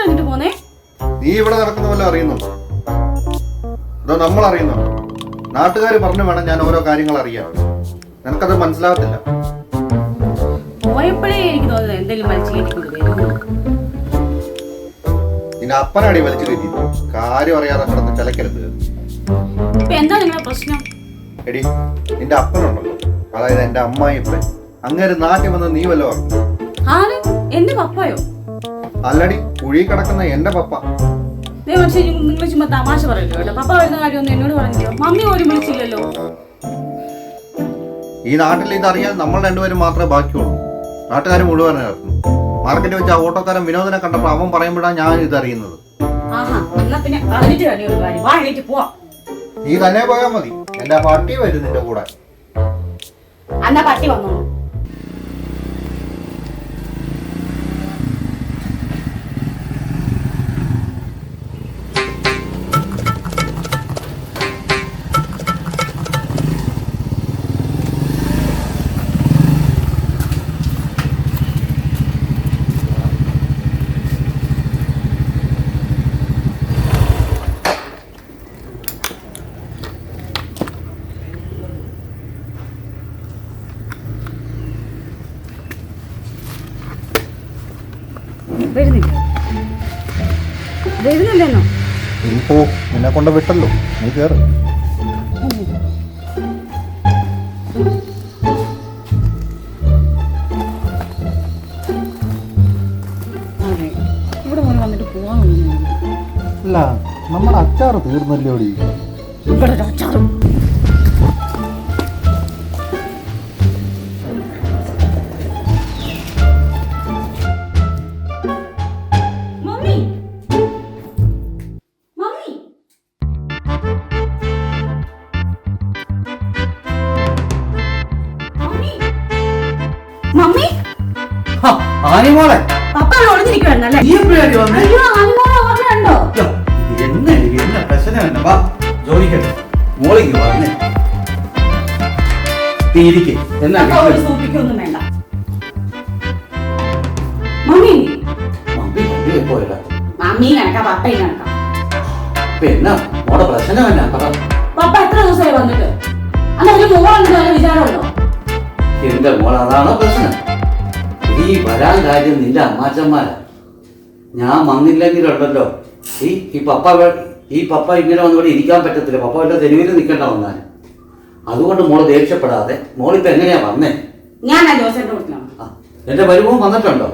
കഴിഞ്ഞിട്ട് പോന്നേ? നീ ഇവിടെ നടക്കുന്ന പോലെ അറിയുന്നുണ്ടോ? അതോ നമ്മൾ അറിയുന്നുണ്ടോ? നാട്ടുകാർ പറഞ്ഞു വേണം ഞാൻ ഓരോ കാര്യങ്ങൾ അറിയാൻ. നിനക്കത് മനസ്സിലാകത്തില്ല. പോയപ്പോഴേ എനിക്ക് തോന്നുന്നത് എന്തെങ്കിലും വലിച്ചു കയറ്റിക്കൊണ്ട് വരുന്നു. നിന്റെ അപ്പനാടി വലിച്ചു കയറ്റി കാര്യം അറിയാതെ കിടന്ന് ചിലക്കരുത്. ഇപ്പൊ എന്താ നിങ്ങളുടെ പ്രശ്നം? എടി നിന്റെ അപ്പനുണ്ടല്ലോ, അതായത് എന്റെ അമ്മായിപ്പൻ, അങ്ങേര് നാട്ടിൽ വന്ന് നീ വല്ലോ പറഞ്ഞു. ആര്? എന്റെ പപ്പയോ? അല്ലടി, കുഴി കിടക്കുന്ന എന്റെ പപ്പ. നിങ്ങൾ ചുമ്മാ തമാശ പറയല്ലോ കേട്ടോ. പപ്പ വരുന്ന കാര്യമൊന്നും എന്നോട് പറഞ്ഞില്ലോ. മമ്മി പോലും വിളിച്ചില്ലല്ലോ. ഈ നാട്ടിൽ ഇതറിയാൻ നമ്മൾ രണ്ടുപേരും മാത്രമേ ബാക്കിയുള്ളൂ. നാട്ടുകാർ മുഴുവൻ ഇറക്കുന്നു. മാർക്കറ്റിൽ വെച്ച് ആ ഓട്ടോക്കാരൻ വിനോദനെ കണ്ടപ്പോൾ അവൻ പറയുമ്പോഴാണ് ഞാൻ ഇതറിയുന്നത്. നീ തന്നെ പോയാൽ മതി, എന്റെ പട്ടി വരും നിന്റെ കൂടെ. പട്ടി വന്നോളൂ. വരുന്നില്ലെന്നോ? ഇപ്പോ നിന്നെ കൊണ്ട് വിട്ടല്ലോ, നീ കേറ്. ഇവിടെ വന്നിട്ട് പോവാൻ. അല്ല, നമ്മുടെ അച്ചാറ് തീർന്നല്ലോ. ഇവിടെ അച്ചാറും ആനിമോളെ പപ്പ ഒളിഞ്ഞിരിക്കുവായിരുന്നല്ലേ? എന്നെ പ്രശ്നം തന്നെ. വാ ജോലിക്കട്ടെ, മോളിക്ക് വന്നേ. സൂപ്പിക്കൊന്നും വേണ്ട. മമ്മി പോയടാ. മമ്മി കണക്കാ, പപ്പയും കണക്കാ. എന്നാ മോടെ പ്രശ്നം എന്നാ പറ. പപ്പ എത്ര ദിവസമായി വന്നിട്ട്? അല്ല ഒരു മോളുണ്ട് നല്ല വിചാരമുണ്ടോ? എന്റെ മോൾ അതാണോ പ്രശ്നം? ഈ വരാൻ കാര്യം നിന്റെ അമ്മാച്ചന്മാരാ. ഞാൻ വന്നില്ലെങ്കിലുണ്ടല്ലോ ഈ പപ്പ ഇങ്ങനെ വന്നിവിടെ ഇരിക്കാൻ പറ്റത്തില്ല. പപ്പ വല്ല തെരുവിൽ നിൽക്കേണ്ട വന്നാൽ. അതുകൊണ്ട് മോള് ദേഷ്യപ്പെടാതെ. മോളിപ്പോ എങ്ങനെയാ വന്നേ? ഞാൻ എന്റെ മരുമോൻ വന്നിട്ടുണ്ടോ?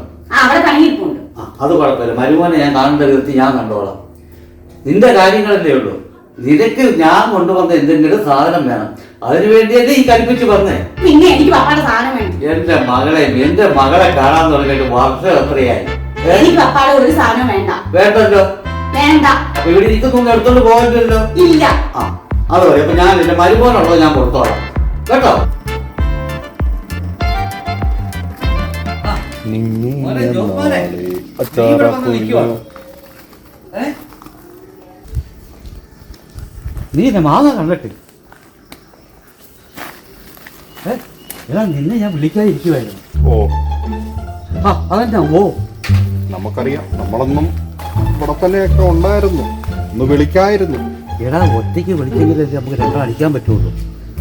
അത് കുഴപ്പമില്ല, മരുമോനെ ഞാൻ കാണേണ്ട വിധത്തിൽ ഞാൻ കണ്ടോളാം. നിന്റെ കാര്യങ്ങളല്ലേ ഉള്ളൂ. നിനക്ക് ഞാൻ കൊണ്ടുവന്ന എന്തെങ്കിലും സാധനം വേണം. അതിനു വേണ്ടിയല്ലേ ഈ കൽപ്പിച്ച് പറഞ്ഞേ. പിന്നെ എനിക്ക് പപ്പാടെ സാധനം വേണം. എന്റെ മകളെ കാണാൻ തുടങ്ങിയിട്ട് വർഷം എത്രയായി? എനിക്ക് പപ്പാടെ ഒരു സാധനം വേണ്ട. വേണ്ടല്ലോ. വേണ്ട. അപ്പൊ ഇവിടെ ഇരിക്കുന്നൊന്നും എടുത്തോണ്ട് പോകണ്ടല്ലോ. ഇല്ല. ആ അത് പറയും. അപ്പൊ ഞാൻ എന്റെ മരുമോനുള്ളത് ഞാൻ കൊടുത്തോളാം കേട്ടോ. നീ എന്നെ മാങ്ങ കണ്ടിട്ട് നിന്നെ ഞാൻ വിളിക്കാതിരിക്കുവായിരുന്നു. അതെന്നാ? നമുക്കറിയാം, നമ്മളൊന്നും ഇവിടെ തന്നെയൊക്കെ ഉണ്ടായിരുന്നു, ഒന്ന് വിളിക്കായിരുന്നു. എടാ, ഒറ്റയ്ക്ക് വിളിച്ചെങ്കിലേ നമുക്ക് രണ്ടും അടിക്കാൻ പറ്റുള്ളൂ.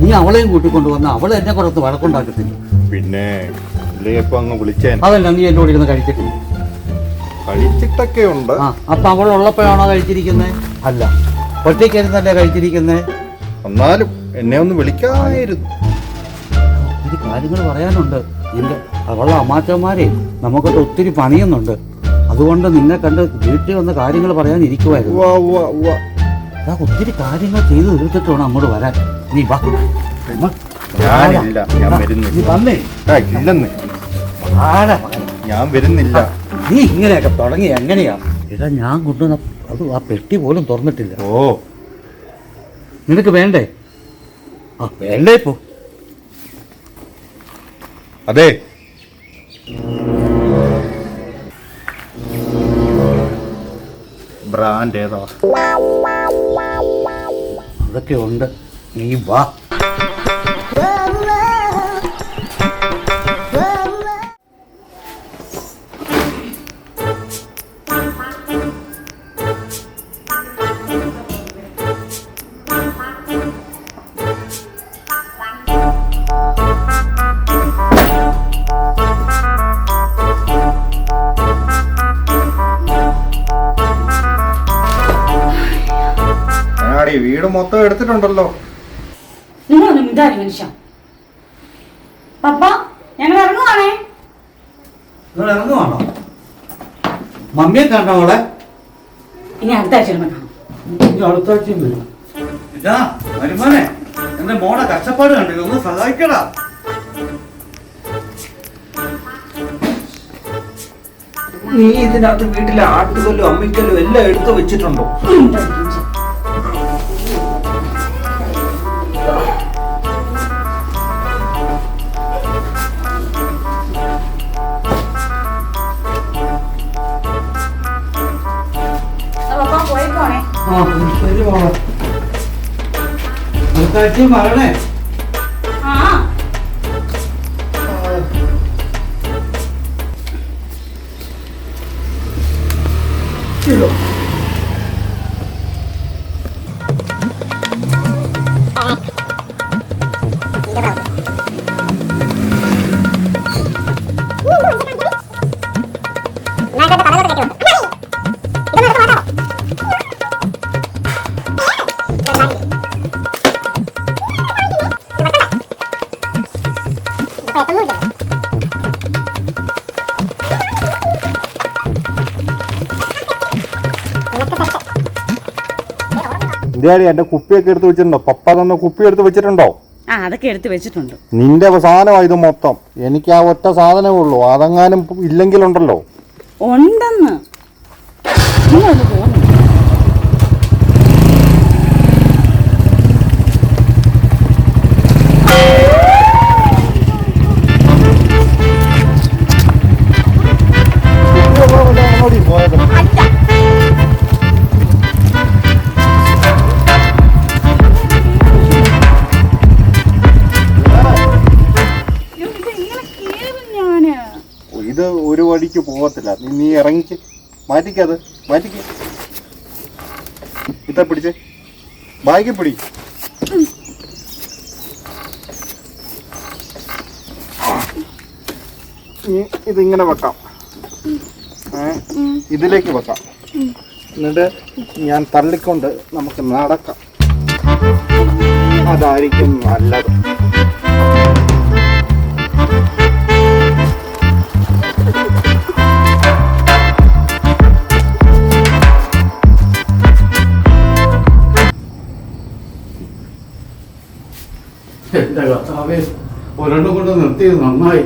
നീ അവളെയും കൂട്ടിക്കൊണ്ട് വന്ന അവളെ എന്നെ കുറച്ച് വഴക്കുണ്ടാക്കത്തില്ല. പിന്നെ അങ്ങ് വിളിച്ചേ. അതല്ല, നീ എന്നോട് ഇരുന്ന് കഴിച്ചിട്ടില്ല? കഴിച്ചിട്ടൊക്കെ ഉണ്ട്. അപ്പൊ അവളുള്ളപ്പോഴാണോ കഴിച്ചിരിക്കുന്നത്? അല്ല, ഒറ്റയ്ക്കായിരുന്നല്ലേ കഴിച്ചിരിക്കുന്നത്. എന്നാലും എന്നെ ഒന്ന് വിളിക്കായിരുന്നു. ഒത്തിരി കാര്യങ്ങൾ പറയാനുണ്ട്. അവളുടെ അമ്മാച്ചന്മാരെ നമുക്കൊക്കെ ഒത്തിരി പണിയുന്നുണ്ട്. അതുകൊണ്ട് നിന്നെ കണ്ട് വീട്ടിൽ വന്ന കാര്യങ്ങൾ പറയാനിരിക്കുവായിരുന്നു. ഒത്തിരി കാര്യങ്ങൾ ചെയ്ത് തീർത്തിട്ട് വേണം അങ്ങോട്ട് വരാൻ. നീ വാ. ഞാൻ വരുന്നില്ല. നീ ഇങ്ങനെയൊക്കെ തുടങ്ങി എങ്ങനെയാ? എടാ, ഞാൻ കൊണ്ടുവന്ന അത് ആ പെട്ടി പോലും തുറന്നിട്ടില്ല. നിനക്ക് വേണ്ടേ? വേണ്ടേ? ഇപ്പോ അതെ, ബ്രാൻഡ് ഏതാ? അതൊക്കെ ഉണ്ട്. നീ വാ. എന്നാടി വീട് മൊത്തം എടുത്തിട്ടുണ്ടല്ലോ. നിങ്ങളൊന്നും മിണ്ടാരി മനുഷ്യ. പപ്പ ഞങ്ങൾ ഇറങ്ങുവാണേ. നിങ്ങൾ ഇറങ്ങുവാണോ? മമ്മിയെ കാണോ അവളെ? ഇനി അടുത്ത ആഴ്ച കാണാം. അടുത്ത ആഴ്ചയും വരും. ഇതാ വരുമാനെ, എന്റെ മോളെ കഷ്ടപ്പാട് കണ്ടില്ല, ഒന്ന് സഹായിക്കടാ. നീ ഇതിനകത്ത് വീട്ടിലെ ആട്ടുകല്ലും അമ്മിക്കല്ലും എല്ലാം എടുത്തു വെച്ചിട്ടുണ്ടോ? പപ്പ പോയിക്കോണേ. ആ ശരി മോളെ, അടുത്ത ആഴ്ചയും വരണേ. ആ ഇന്ത്യയാടി എന്റെ കുപ്പിയൊക്കെ എടുത്ത് വെച്ചിട്ടുണ്ടോ? പപ്പ തന്നെ കുപ്പി എടുത്ത് വെച്ചിട്ടുണ്ടോ? ആ അതൊക്കെ എടുത്ത് വെച്ചിട്ടുണ്ട്. നിന്റെ സാധനമാണ് ഇത് മൊത്തം. എനിക്ക് ആ ഒറ്റ സാധനമേ ഉള്ളൂ. അതെങ്ങാനും ഇല്ലെങ്കിലുണ്ടല്ലോ. ഉണ്ടെന്ന് നിങ്ങളൊന്ന് പോകുന്നു. ഇത് ഒരു വഴിക്ക് പോകത്തില്ല. നീ ഇറങ്ങിക്ക്, മാറ്റിക്കത് മാറ്റിക്ക്. ഇതാ പിടിച്ച് ബാഗ് പിടി. ഇതിങ്ങനെ വെക്കാം, ഇതിലേക്ക് വെക്കാം. എന്നിട്ട് ഞാൻ തള്ളിക്കൊണ്ട് നമുക്ക് നടക്കാം. അതായിരിക്കും നല്ലത്. എന്റെ കർത്താവേ, ഒരെണ്ണം കൊണ്ട് നിർത്തിയത് നന്നായി.